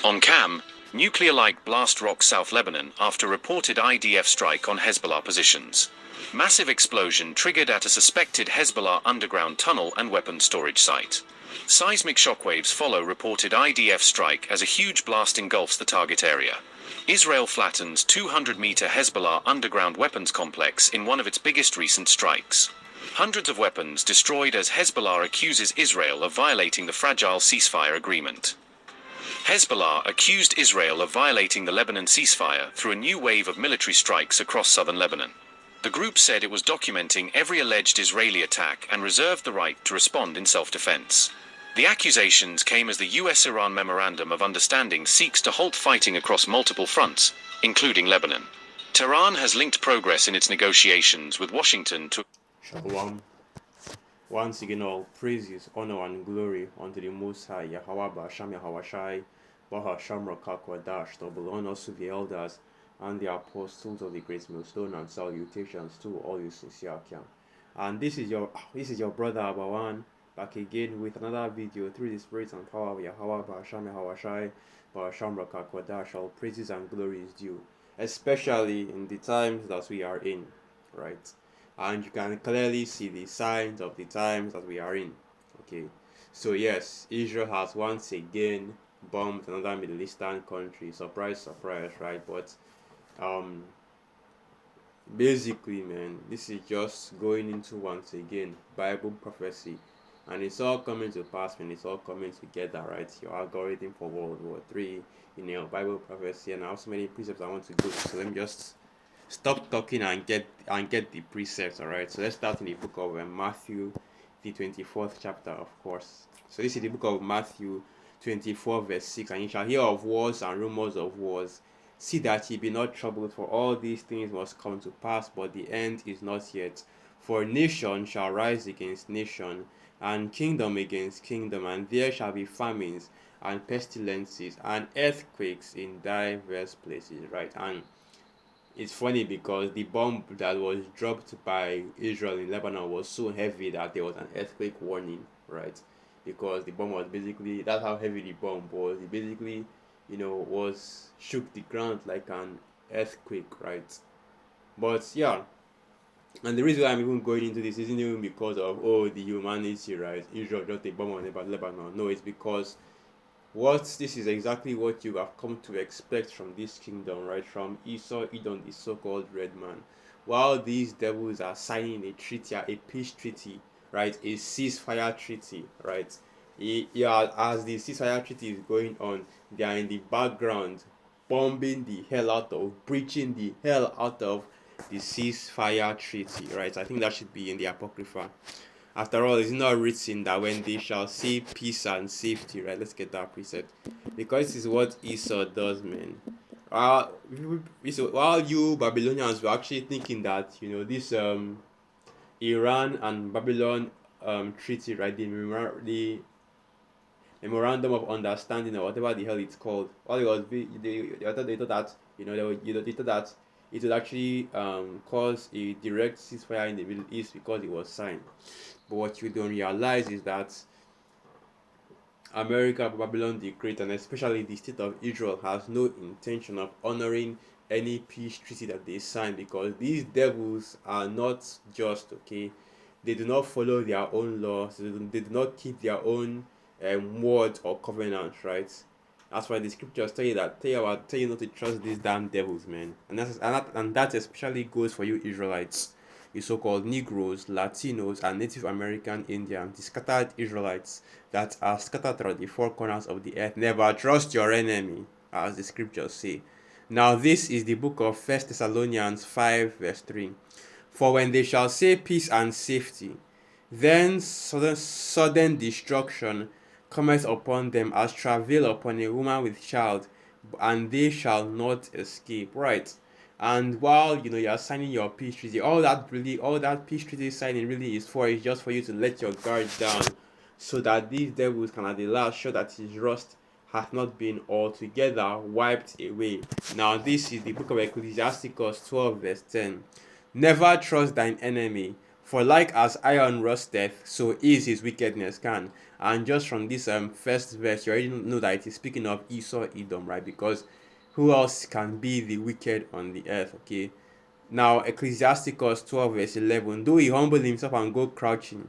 On Cam, nuclear-like blast rocks South Lebanon after reported IDF strike on Hezbollah positions. Massive explosion triggered at a suspected Hezbollah underground tunnel and weapons storage site. Seismic shockwaves follow reported IDF strike as a huge blast engulfs the target area. Israel flattens 200-meter Hezbollah underground weapons complex in one of its biggest recent strikes. Hundreds of weapons destroyed as Hezbollah accuses Israel of violating the fragile ceasefire agreement. Hezbollah accused Israel of violating the Lebanon ceasefire through a new wave of military strikes across southern Lebanon. The group said it was documenting every alleged Israeli attack and reserved the right to respond in self-defense. The accusations came as the US-Iran Memorandum of Understanding seeks to halt fighting across multiple fronts, including Lebanon. Tehran has linked progress in its negotiations with Washington to Shalom. Once again, all praises, honor, and glory unto the Most High, Yahweh Ba'asham Yahweh Baha Shamra Kakwadash, double honors to the elders and the apostles of the great millstone, and salutations to all you sincere Kiam. And this is your brother Abawan, back again with another video through the spirit and power of Yahweh Ba'asham Yahweh Ba'asham Kakwadash. All praises and glory is due, especially in the times that we are in, right? And you can clearly see the signs of the times that we are in. Okay, so yes, Israel has once again bombed another Middle Eastern country. Surprise, surprise, right? But basically, man, this is just going into once again Bible prophecy, and it's all coming to pass, man. It's all coming together, right? Your algorithm for World War III, Bible prophecy, and I have so many precepts I want to go to. So let me just stop talking and get the precepts. All right, so let's start in the book of Matthew, the 24th chapter, of course. So this is the book of Matthew 24 verse 6. And you shall hear of wars and rumors of wars. See that ye be not troubled, for all these things must come to pass, but the end is not yet. For nation shall rise against nation, and kingdom against kingdom, and there shall be famines and pestilences and earthquakes in diverse places, right? And it's funny because the bomb that was dropped by Israel in Lebanon was so heavy that there was an earthquake warning, right? Because the bomb was basically, that's how heavy the bomb was. It basically, was shook the ground like an earthquake, right? But yeah, and the reason why I'm even going into this isn't even because of the humanity, right? Israel dropped a bomb on Lebanon. No, it's because this is exactly what you have come to expect from this kingdom, right? From Esau, Edom, the so-called red man. While these devils are signing a treaty, a peace treaty, right? A ceasefire treaty, right? As the ceasefire treaty is going on, they are in the background bombing the hell out of, breaching the hell out of the ceasefire treaty, right? I think that should be in the Apocrypha. After all, it's not written that when they shall see peace and safety, right? Let's get that preset. Because this is what Esau does, man. While you Babylonians were actually thinking that, this Iran and Babylon treaty, right? The memorandum of understanding, or whatever the hell it's called. While it was, they thought that, they thought that it would actually cause a direct ceasefire in the Middle East because it was signed. But what you don't realize is that America, Babylon the Great, and especially the state of Israel has no intention of honoring any peace treaty that they sign, because these devils are not just, okay. They do not follow their own laws. They do not keep their own word or covenant, right? That's why the scriptures tell you not to trust these damn devils, man. And that especially goes for you Israelites, you so-called Negroes, Latinos, and Native American Indians, the scattered Israelites that are scattered throughout the four corners of the earth. Never trust your enemy, as the scriptures say. Now this is the book of 1 Thessalonians 5 verse 3. For when they shall say peace and safety, then sudden destruction cometh upon them as travail upon a woman with child, and they shall not escape. Right. And while you're signing your peace treaty, all that peace treaty signing really is just for you to let your guard down, so that these devils can at the last show that his rust hath not been altogether wiped away. Now this is the book of Ecclesiasticus 12 verse 10. Never trust thine enemy, For like as iron rusteth, so is his wickedness can. And just from this first verse, you already know that it is speaking of Esau, Edom, right? Because who else can be the wicked on the earth? Okay. Now Ecclesiasticus 12 verse 11, though he humble himself and go crouching,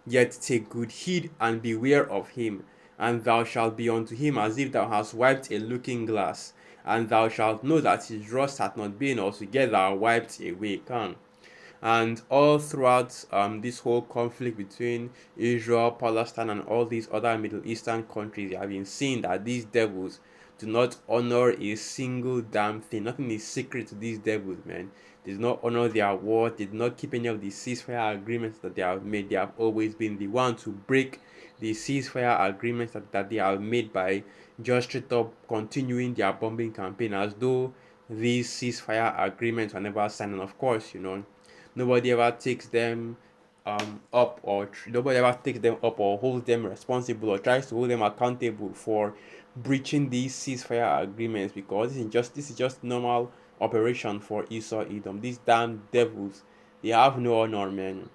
yet take good heed and beware of him, and thou shalt be unto him as if thou hast wiped a looking glass, and thou shalt know that his rust hath not been altogether wiped away. Can. And all throughout this whole conflict between Israel, Palestine, and all these other Middle Eastern countries, you have been seeing that these devils do not honor a single damn thing. Nothing is secret to these devils, man. They do not honor their word. They do not keep any of the ceasefire agreements that they have made. They have always been the one to break the ceasefire agreements that they have made by just straight up continuing their bombing campaign as though these ceasefire agreements were never signed. And of course, nobody ever takes them nobody ever takes them up or holds them responsible or tries to hold them accountable for breaching these ceasefire agreements, because this is just normal operation for Esau, Edom. These damn devils, they have no honor, man,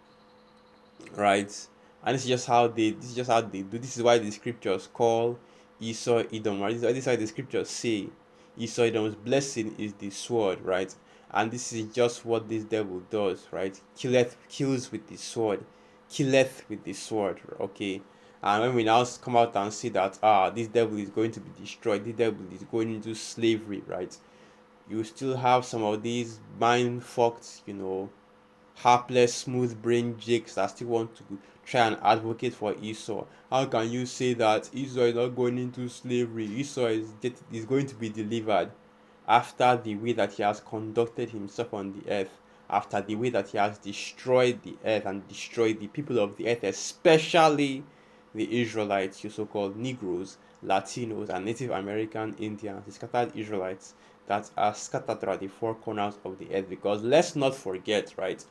right? And this is just how they do. This is why the scriptures call Esau, Edom, right? This is why the scriptures say Esau, Edom's blessing is the sword, right? And this is just what this devil does, right? Kills with the sword, killeth with the sword, okay? And when we now come out and see that this devil is going to be destroyed, this devil is going into slavery, right? You still have some of these mind fucked, hapless, smooth brain jakes that still want to try and advocate for Esau. How can you say that Esau is not going into slavery? Esau is going to be delivered after the way that he has conducted himself on the earth, after the way that he has destroyed the earth and destroyed the people of the earth, especially the Israelites, your so-called Negroes, Latinos, and Native American Indians, the scattered Israelites that are scattered throughout the four corners of the earth. Because let's not forget, right?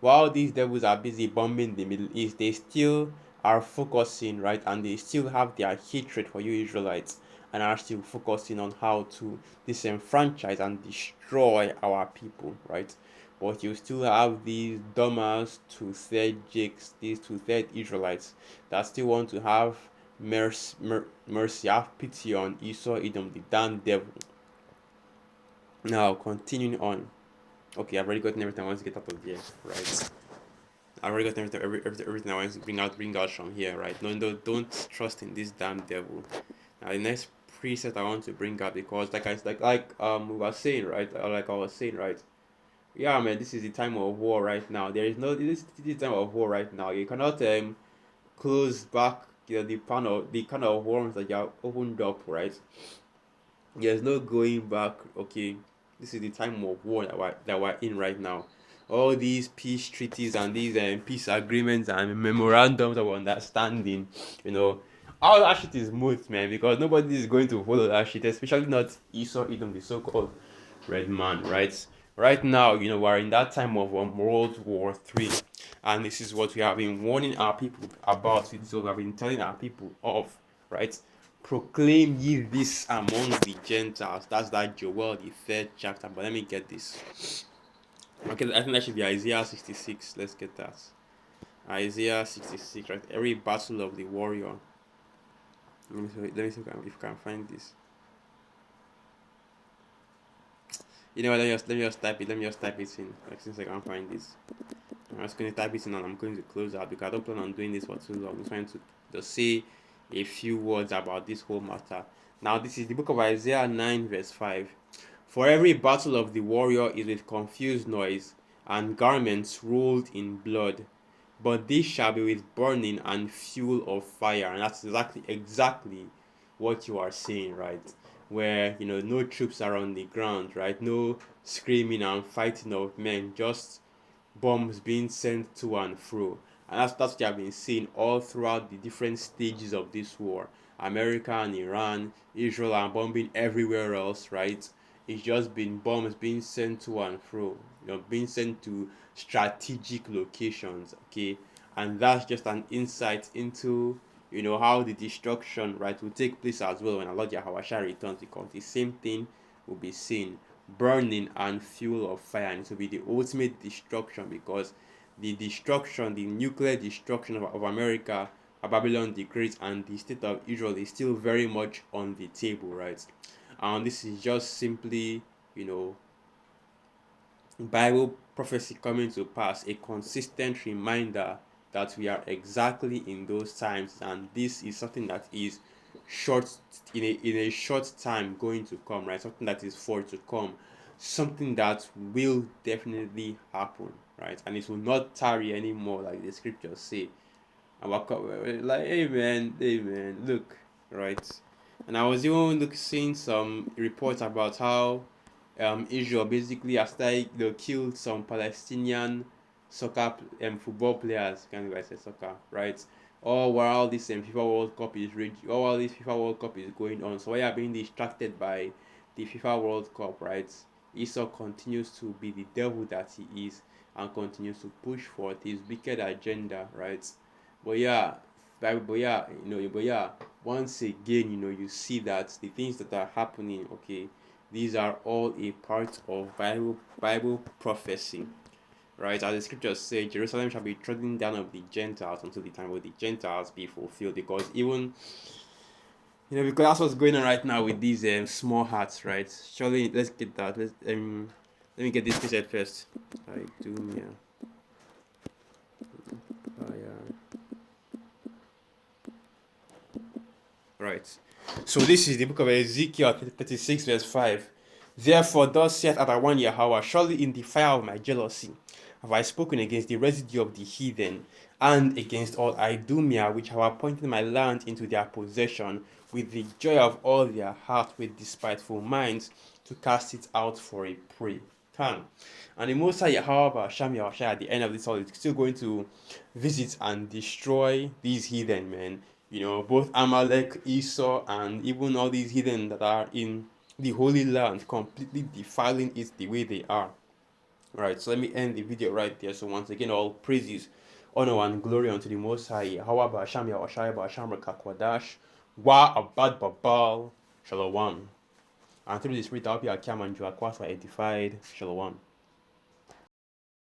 While these devils are busy bombing the Middle East, they still are focusing, right? And they still have their hatred for you Israelites and are still focusing on how to disenfranchise and destroy our people, right? But you still have these dumbers, two-third Jakes, these two-third Israelites that still want to have mercy, have pity on Esau, Edom, the damn devil. Now, continuing on. Okay, I've already gotten everything I want to get out of here, right? I've already gotten everything I want to bring out from here, right? No, don't trust in this damn devil. Now, the next preset I want to bring up, because we were saying, right? Like I was saying, right? Yeah, man, this is the time of war right now. There is no this time of war right now. You cannot close back the kind of worms that you have opened up, right? There's no going back. Okay, this is the time of war that we're in right now. All these peace treaties and these peace agreements and memorandums of understanding, all that shit is moot, man, because nobody is going to follow that shit, especially not Esau, Edom, the so-called red man, right? Right now, we're in that time of World War III, and this is what we have been warning our people about. This is what we have been telling our people of, right? Proclaim ye this among the Gentiles. That's that Joel, the third chapter. But let me get this. Okay, I think that should be Isaiah 66. Let's get that. Isaiah 66, right? Every battle of the warrior. Let me see if I can find this. You know what? Let me just type it. Let me just type it in. Like, since I can't find this, I'm just going to type it in and I'm going to close out because I don't plan on doing this for too long. I'm trying to just say a few words about this whole matter. Now, this is the book of Isaiah 9, verse 5. For every battle of the warrior is with confused noise and garments rolled in blood, but this shall be with burning and fuel of fire. And that's exactly what you are saying, right? Where no troops are on the ground, right? No screaming and fighting of men, just bombs being sent to and fro. And that's what you have been seeing all throughout the different stages of this war. America and Iran, Israel are bombing everywhere else, right? It's just been bombs being sent to and fro, being sent to strategic locations, okay? And that's just an insight into how the destruction, right, will take place as well when Allah Yahweh returns, because the same thing will be seen, burning and fuel of fire, and it will be the ultimate destruction, because the destruction, the nuclear destruction of America, Babylon the Great, and the state of Israel is still very much on the table, right? And this is just simply, you know, Bible prophecy coming to pass, a consistent reminder that we are exactly in those times, and this is something that is short in a short time going to come, right? Something that is for to come, something that will definitely happen, right? And it will not tarry anymore, like the scriptures say. And we're like, hey man, look, right? And I was even seeing some reports about how Israel basically after killed some Palestinian soccer football players, can't even say soccer, right? Or while this FIFA World Cup is or while this FIFA World Cup is going on, so we are being distracted by the FIFA World Cup, right? Esau continues to be the devil that he is and continues to push forth his wicked agenda, right? But yeah, once again, you see that the things that are happening, okay, these are all a part of Bible prophecy, right? As the scriptures say, Jerusalem shall be trodden down of the Gentiles until the time of the Gentiles be fulfilled. Because even because that's what's going on right now with these small hearts, right? Surely, let's get that. Let me get this said first. I do, yeah. Right. So this is the book of Ezekiel 36 verse 5. Therefore thus saith Adonai Yahweh, surely in the fire of my jealousy have I spoken against the residue of the heathen, and against all Idumea, which have appointed my land into their possession, with the joy of all their heart, with despiteful minds, to cast it out for a prey. And the Most High Yahweh Hashem Yahushua at the end of this all is still going to visit and destroy these heathen men. Both Amalek, Esau, and even all these heathen that are in the Holy Land, completely defiling it the way they are. Right, so let me end the video right there. So once again, all praises, honor, and glory unto the Most High. Yahweh Ba'asham Yahushua Ba'asham Rakakwadash Wa Abad Babal Shalom. And through the Spirit, I hope you are calm and you are quite edified. Shalom.